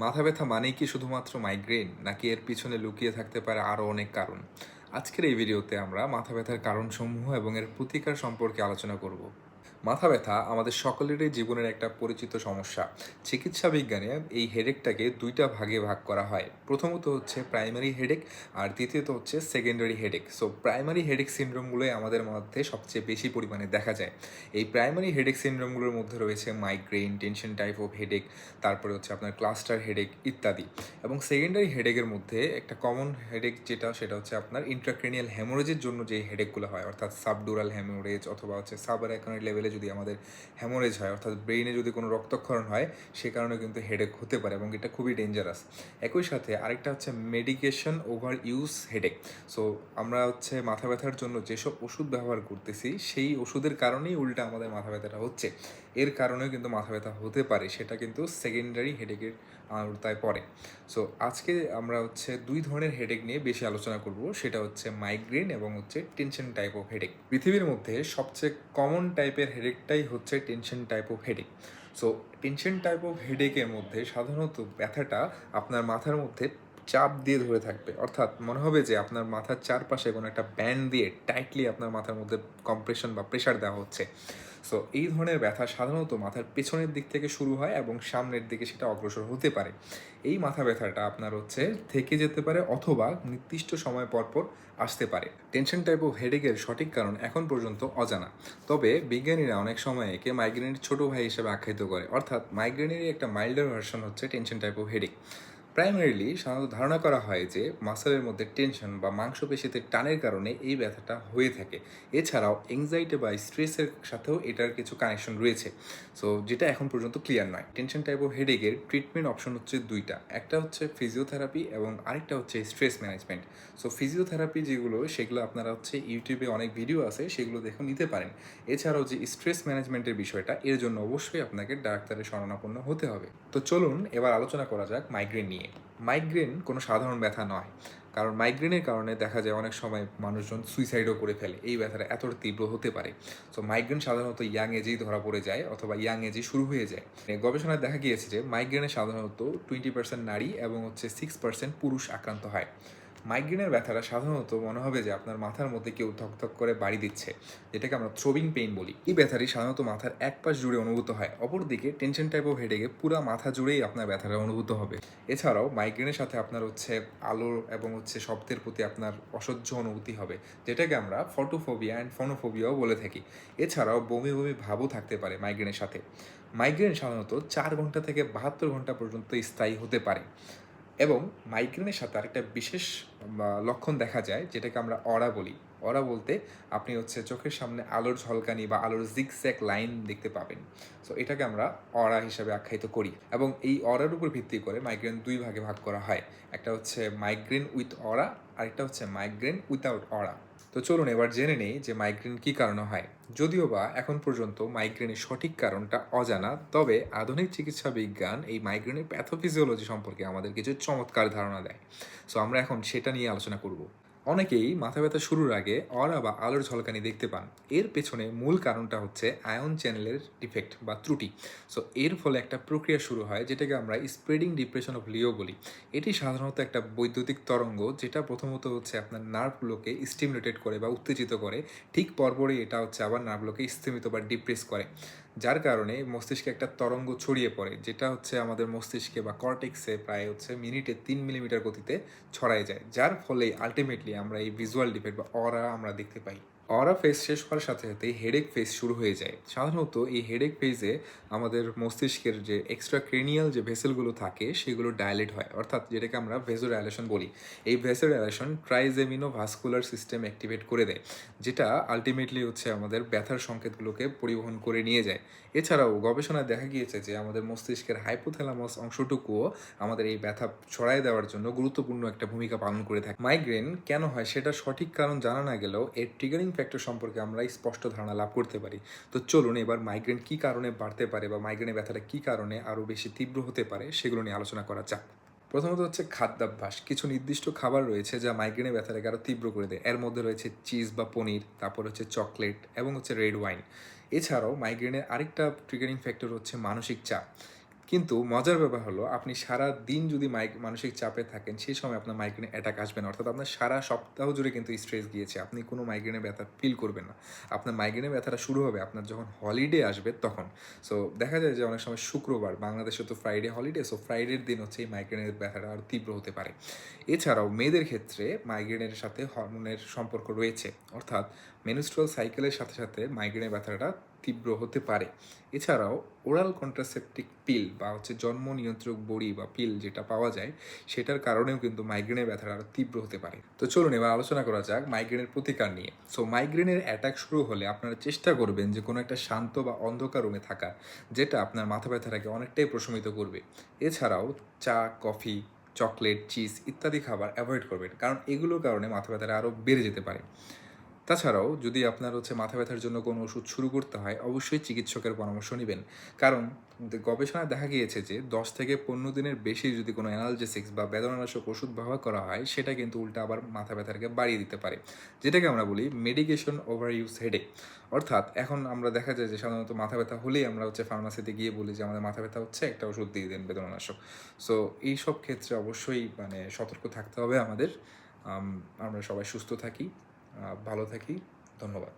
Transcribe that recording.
মাথা ব্যথা মানেই কি শুধুমাত্র মাইগ্রেন নাকি এর পিছনে লুকিয়ে থাকতে পারে আরও অনেক কারণ? আজকের এই ভিডিওতে আমরা মাথা ব্যথার কারণসমূহ এবং এর প্রতিকার সম্পর্কে আলোচনা করব। মাথা ব্যথা আমাদের সকলেরই জীবনের একটা পরিচিত সমস্যা। চিকিৎসা বিজ্ঞানে এই হেডেকটাকে দুইটা ভাগে ভাগ করা হয়। প্রথমত হচ্ছে প্রাইমারি হেডেক আর দ্বিতীয়ত হচ্ছে secondary headache. So primary headache সিনড্রোমগুলোই আমাদের মধ্যে সবচেয়ে বেশি পরিমাণে দেখা যায়। এই প্রাইমারি হেডেক সিনড্রোমগুলোর মধ্যে রয়েছে migraine, tension type of headache, তারপরে হচ্ছে আপনার ক্লাস্টার হেডেক ইত্যাদি। এবং সেকেন্ডারি হেডেকের মধ্যে একটা কমন হেডেক সেটা হচ্ছে আপনার ইন্ট্রাক্রেনিয়াল হ্যামোরেজের জন্য যে হেডেকগুলো হয়, অর্থাৎ সাবডুরাল হ্যামোরেজ অথবা হচ্ছে সাবআরাকনোইড লেভেলে যদি আমাদের হ্যামোরেজ হয়, অর্থাৎ ব্রেইনে যদি কোনো রক্তক্ষরণ হয়, সে কারণে কিন্তু হেডেক হতে পারে এবং এটা খুবই ডেঞ্জারাস। একই সাথে আরেকটা হচ্ছে medication over use headache. So আমরা হচ্ছে মাথা ব্যথার জন্য যেসব ওষুধ ব্যবহার করতেছি সেই ওষুধের কারণেই উল্টা আমাদের মাথা ব্যথাটা হচ্ছে। এর কারণেও কিন্তু মাথা ব্যথা হতে পারে, সেটা কিন্তু সেকেন্ডারি হেডেকের আওতায় পড়ে। সো আজকে আমরা হচ্ছে দুই ধরনের হেডেক নিয়ে বেশি আলোচনা করব, সেটা হচ্ছে মাইগ্রেন এবং হচ্ছে টেনশন টাইপ অফ হেডেক। পৃথিবীর মধ্যে সবচেয়ে কমন টাইপের হেডেকটাই হচ্ছে tension type of headache. So tension type of হেডেকের মধ্যে সাধারণত ব্যথাটা আপনার মাথার মধ্যে চাপ দিয়ে ধরে থাকবে, অর্থাৎ মনে হবে যে আপনার মাথার চারপাশে কোনো একটা ব্যান্ড দিয়ে টাইটলি আপনার মাথার মধ্যে কম্প্রেশন বা প্রেশার দেওয়া হচ্ছে। সো এই ধরনের ব্যথা সাধারণত মাথার পেছনের দিক থেকে শুরু হয় এবং সামনের দিকে সেটা অগ্রসর হতে পারে। এই মাথা ব্যথাটা আপনার হচ্ছে থেকে যেতে পারে অথবা নির্দিষ্ট সময় পর পর আসতে পারে। টেনশন টাইপ অফ হেডেকের সঠিক কারণ এখন পর্যন্ত অজানা, তবে বিজ্ঞানীরা অনেক সময় একে মাইগ্রেনের ছোট ভাই হিসেবে আখ্যায়িত করে, অর্থাৎ মাইগ্রেনেরই একটা মাইল্ডার ভার্সন হচ্ছে tension type of headache. Primarily সাধারণত ধারণা করা হয় যে মাসেলের মধ্যে টেনশন বা মাংসপেশিতে টানের কারণে এই ব্যথাটা হয়ে থাকে। এছাড়াও এংজাইটি বা স্ট্রেসের সাথেও এটার কিছু কানেকশন রয়েছে। সো যেটা এখন পর্যন্ত ক্লিয়ার নয়। টেনশন টাইপ অফ হেডেকের ট্রিটমেন্ট অপশন হচ্ছে দুইটা, একটা হচ্ছে ফিজিওথেরাপি এবং আরেকটা হচ্ছে স্ট্রেস ম্যানেজমেন্ট। সো ফিজিওথেরাপি যেগুলো সেগুলো আপনারা হচ্ছে ইউটিউবে অনেক ভিডিও আছে, সেগুলো দেখে নিতে পারেন। এছাড়াও যে স্ট্রেস ম্যানেজমেন্টের বিষয়টা, এর জন্য অবশ্যই আপনাকে ডাক্তারের শরণাপন্ন হতে হবে। তো চলুন এবার আলোচনা করা যাক মাইগ্রেন নিয়ে। মাইগ্রেন কোনো সাধারণ ব্যথা নয়, কারণ মাইগ্রেনের কারণে দেখা যায় অনেক সময় মানুষজন সুইসাইডও করে ফেলে, এই ব্যথাটা এত তীব্র হতে পারে। সো মাইগ্রেন সাধারণত ইয়াং এজেই ধরা পড়ে যায় অথবা ইয়াং এজেই শুরু হয়ে যায়। গবেষণায় দেখা গিয়েছে যে মাইগ্রেনে সাধারণত 20% নারী এবং হচ্ছে 6% পুরুষ আক্রান্ত হয়। মাইগ্রেনের ব্যথাটা সাধারণত মনে হবে যে আপনার মাথার মধ্যে কেউ ধকধক করে বাড়ি দিচ্ছে, যেটাকে আমরা থ্রোবিং পেইন বলি। এই ব্যথাটি সাধারণত মাথার এক পাশ জুড়ে অনুভূত হয়, অপরদিকে টেনশন টাইপ অফ হেডেকে পুরো মাথা জুড়েই আপনার ব্যথাটা অনুভূত হবে। এছাড়াও মাইগ্রেনের সাথে আপনার হচ্ছে আলোর এবং হচ্ছে শব্দের প্রতি আপনার অসহ্য অনুভূতি হবে, যেটাকে আমরা ফটোফোবিয়া অ্যান্ড ফোনোফোবিয়াও বলে থাকি। এছাড়াও বমি বমি ভাবও থাকতে পারে মাইগ্রেনের সাথে। মাইগ্রেন সাধারণত 4 ঘন্টা থেকে 72 ঘন্টা পর্যন্ত স্থায়ী হতে পারে। এবং মাইগ্রেনের সাথে আরেকটা বিশেষ লক্ষণ দেখা যায়, যেটাকে আমরা অরা বলি। অরা বলতে আপনি হচ্ছে চোখের সামনে আলোর ঝলকানি বা আলোর জিগজ্যাগ লাইন দেখতে পাবেন। সো এটাকে আমরা অরা হিসাবে আখ্যায়িত করি এবং এই অরার উপর ভিত্তি করে মাইগ্রেন দুই ভাগে ভাগ করা হয়। একটা হচ্ছে মাইগ্রেন উইথ অরা, আরেকটা হচ্ছে মাইগ্রেন উইথাউট অরা। তো চলুন এবার জেনে নেই যে মাইগ্রেন কী কারণে হয়। যদিও বা এখন পর্যন্ত মাইগ্রেনের সঠিক কারণটা অজানা, তবে আধুনিক চিকিৎসা বিজ্ঞান এই মাইগ্রেনের প্যাথোফিজিওলজি সম্পর্কে আমাদের কিছু চমৎকার ধারণা দেয়। সো আমরা এখন সেটা নিয়ে আলোচনা করব। অনেকেই মাথা ব্যথা শুরুর আগে অরা বা আলোর ঝলকানি দেখতে পান। এর পেছনে মূল কারণটা হচ্ছে আয়ন চ্যানেলের ডিফেক্ট বা ত্রুটি। সো এর ফলে একটা প্রক্রিয়া শুরু হয়, যেটাকে আমরা স্প্রেডিং ডিপ্রেশন অফ লিও বলি। এটি সাধারণত একটা বৈদ্যুতিক তরঙ্গ, যেটা প্রথমত হচ্ছে আপনার নার্ভগুলোকে স্টিমুলেটেড করে বা উত্তেজিত করে, ঠিক পরপরই এটা হচ্ছে আবার নার্ভগুলোকে স্থিমিত বা ডিপ্রেস করে, যার কারণে মস্তিষ্কে একটা তরঙ্গ ছড়িয়ে পড়ে, যেটা হচ্ছে আমাদের মস্তিষ্কে বা কর্টেক্সে প্রায় হচ্ছে মিনিটে 3 মিলিমিটার গতিতে ছড়ায় যায়, যার ফলে আলটিমেটলি আমরা এই ভিজুয়াল ডিফেক্ট বা অরা আমরা দেখতে পাই। অরা ফেজ শেষ হওয়ার সাথে সাথেই হেডেক ফেজ শুরু হয়ে যায়। সাধারণত এই হেডেক ফেজে আমাদের মস্তিষ্কের যে এক্সট্রা ক্রেনিয়াল যে ভেসেলগুলো থাকে সেগুলো ডায়ালেট হয়, অর্থাৎ যেটাকে আমরা ভেসোডাইলেশন বলি। এই ভেসোডাইলেশন ট্রাইজেমিনো ভাস্কুলার সিস্টেম অ্যাক্টিভেট করে দেয়, যেটা আলটিমেটলি হচ্ছে আমাদের ব্যথার সংকেতগুলোকে পরিবহন করে নিয়ে যায়। এছাড়াও গবেষণায় দেখা গিয়েছে যে আমাদের মস্তিষ্কের হাইপোথ্যালামাস অংশটুকুও আমাদের এই ব্যথা ছড়াই দেওয়ার জন্য গুরুত্বপূর্ণ একটা ভূমিকা পালন করে থাকে। মাইগ্রেন কেন হয় সেটা সঠিক কারণ জানা না গেলেও এর ট্রিগারিং ফ্যাক্টর সম্পর্কে আমরা স্পষ্ট ধারণা লাভ করতে পারি। তো চলুন এবার মাইগ্রেন কী কারণে বাড়তে পারে বা মাইগ্রেনের ব্যথাটা কী কারণে আরও বেশি তীব্র হতে পারে সেগুলো নিয়ে আলোচনা করা যাক। প্রথমত হচ্ছে খাদ্যাভ্যাস। কিছু নির্দিষ্ট খাবার রয়েছে যা মাইগ্রেনের ব্যথাটাকে আরও তীব্র করে দেয়। এর মধ্যে রয়েছে চিজ বা পনির, তারপর হচ্ছে চকলেট এবং হচ্ছে রেড ওয়াইন। এছাড়াও মাইগ্রেনের আরেকটা ট্রিগারিং ফ্যাক্টর হচ্ছে মানসিক চাপ। কিন্তু মজার ব্যাপার হলো আপনি সারাদিন যদি মানসিক চাপে থাকেন, সেই সময় আপনার মাইগ্রেনের অ্যাটাক আসবে না। অর্থাৎ আপনার সারা সপ্তাহ জুড়ে কিন্তু স্ট্রেস গিয়েছে। আপনি কোনো মাইগ্রেনের ব্যথা ফিল করবেন না। আপনার মাইগ্রেনের ব্যথাটা শুরু হবে আপনার যখন হলিডে আসবে তখন। সো দেখা যায় যে অনেক সময় শুক্রবার, বাংলাদেশে তো ফ্রাইডে হলিডে, সো ফ্রাইডের দিন হচ্ছে এই মাইগ্রেনের ব্যথাটা আরও তীব্র হতে পারে। এছাড়াও মেয়েদের ক্ষেত্রে মাইগ্রেনের সাথে হরমোনের সম্পর্ক রয়েছে। অর্থাৎ মেনস্ট্রুয়াল সাইকেলের সাথে সাথে মাইগ্রেনের ব্যথাটা তীব্র হতে পারে। এছাড়াও ওরাল কন্ট্রাসেপটিক পিল বা হচ্ছে জন্ম নিয়ন্ত্রক বড়ি বা পিল যেটা পাওয়া যায়, সেটার কারণেও কিন্তু মাইগ্রেনের ব্যথাটা আরও তীব্র হতে পারে। তো চলুন এবার আলোচনা করা যাক মাইগ্রেনের প্রতিকার নিয়ে। সো মাইগ্রেনের অ্যাটাক শুরু হলে আপনারা চেষ্টা করবেন যে কোনো একটা শান্ত বা অন্ধকার রুমে থাকা, যেটা আপনার মাথা ব্যথাটাকে অনেকটাই প্রশমিত করবে। এছাড়াও চা, কফি, চকলেট, চিজ ইত্যাদি খাবার অ্যাভয়েড করবেন, কারণ এগুলোর কারণে মাথা ব্যথাটা আরও বেড়ে যেতে পারে। তাছাড়াও যদি আপনার হচ্ছে মাথা ব্যথার জন্য কোনো ওষুধ শুরু করতে হয়, অবশ্যই চিকিৎসকের পরামর্শ নেবেন। কারণ গবেষণায় দেখা গিয়েছে যে 10 থেকে 15 দিনের বেশি যদি কোনো অ্যানালজেসিক্স বা বেদনানাশক ওষুধ ব্যবহার করা হয়, সেটা কিন্তু উল্টা আবার মাথা ব্যথাটাকে বাড়িয়ে দিতে পারে, যেটাকে আমরা বলি মেডিকেশন ওভার ইউজ হেডেক। অর্থাৎ এখন আমরা দেখা যায় যে সাধারণত মাথা ব্যথা হলেই আমরা হচ্ছে ফার্মাসিতে গিয়ে বলি যে আমাদের মাথা ব্যথা হচ্ছে, একটা ওষুধ দিয়ে দেন বেদনানাশক। সো এইসব ক্ষেত্রে অবশ্যই সতর্ক থাকতে হবে আমাদের। আমরা সবাই সুস্থ থাকি, ভালো থাকি। ধন্যবাদ।